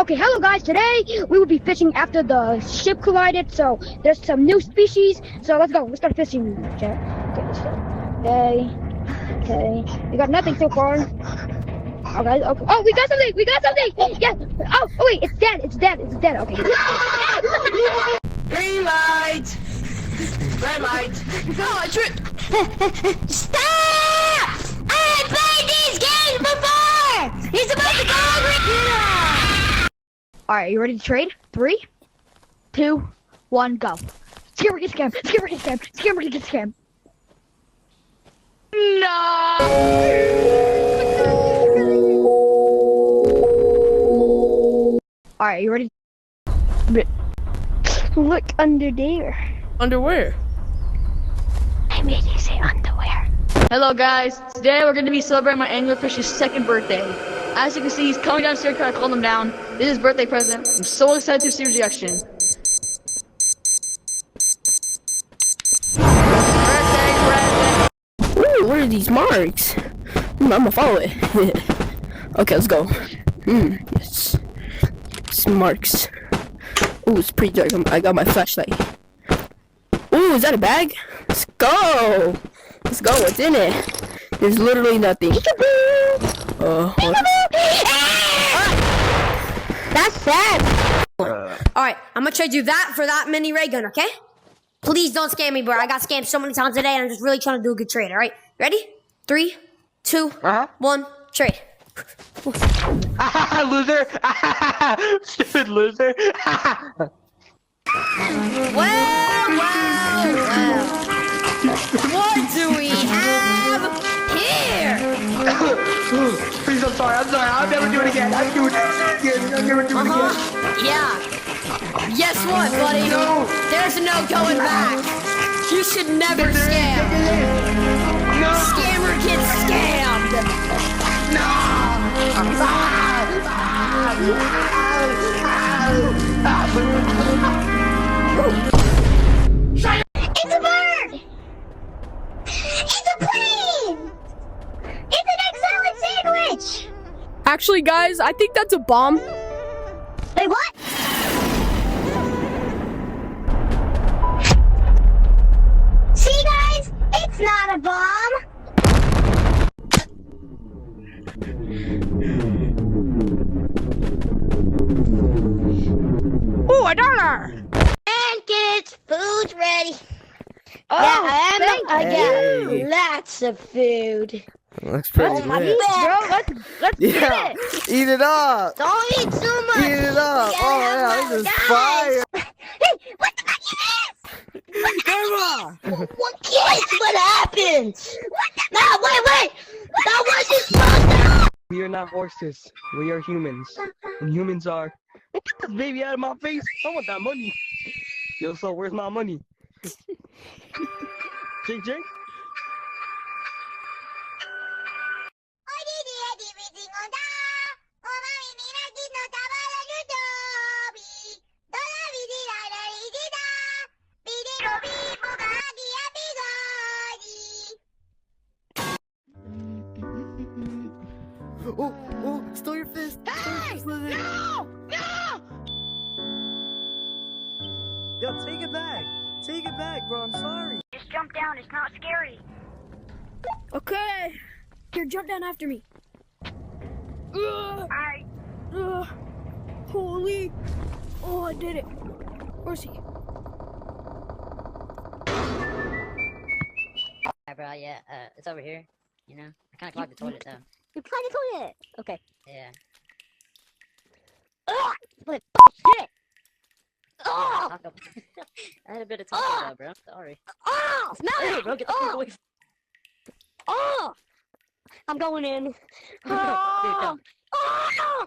Okay, hello guys. Today we will be fishing after the ship collided. So there's some new species. So let's go. Let's start fishing, chat. Okay, let's go. Okay. We got nothing so far. Okay. Okay. Oh, we got something. We got something. Yes. Oh wait, it's dead. It's dead. It's dead. Okay. Green light. Red light. Oh, I tripped. Stop! I have played these games before. He's supposed to go over here. All right, you ready to trade? 3, 2, 1, go. Scammer get scam. Scammer get scam. Scammer get scam. No. All right, you ready? Look under there. Underwear. I made you say underwear. Hello guys, today we're going to be celebrating my anglerfish's second birthday. As you can see, he's coming downstairs because I called him down. This is his birthday present. I'm so excited to see his reaction. Birthday. Ooh, what are these marks? I'm gonna follow it. Okay, let's go. Yes. Some marks. Ooh, it's pretty dark. I got my flashlight. Ooh, is that a bag? Let's go. Let's go. What's in it? There's literally nothing. That's sad. Alright, I'm gonna trade you that for that mini ray gun, okay? Please don't scam me, bro. I got scammed so many times today and I'm just really trying to do a good trade, alright? Ready? 3, 2, 1, trade. Loser! Stupid loser! Well. What do we have here? Please, I'm sorry. I'll never do it again. I'll never do it again. Yeah. Guess what, buddy? No. There's no going back. You should never scam. No! Scammer gets scammed. No! It's a bird! It's a plane! It's an egg salad sandwich! Actually, guys, I think that's a bomb. Wait, what? See, guys? It's not a bomb! Ooh, $1. And kids, food's ready. Oh, I got lots of food. Looks pretty Let's good. eat, bro. Let's Yeah, get it. eat it up. Don't eat too much. Eat it up. Yeah, Oh yeah, this is fire. Hey, what the fuck is this? What happened? No, wait. That wasn't supposed to. We are not horses. We are humans. And humans are. Get this baby out of my face. I want that money. Yo, so where's my money? Jake? Oh, still your fist. Hey! No! Yo, take it back. Take it back, bro. I'm sorry. Just jump down. It's not scary. Okay. Here, jump down after me. Alright. Holy. Oh, I did it. Where's he? Alright, bro, yeah, it's over here. You know, I kind of clogged the toilet though. You plugged the toilet. Okay. Yeah. But shit. Oh! Taco. I had a bit of taco though, bro. Sorry. Oh! Smell Hey, it! bro, get the fuck away from Oh! I'm going in. Dude, Oh! don't. Oh!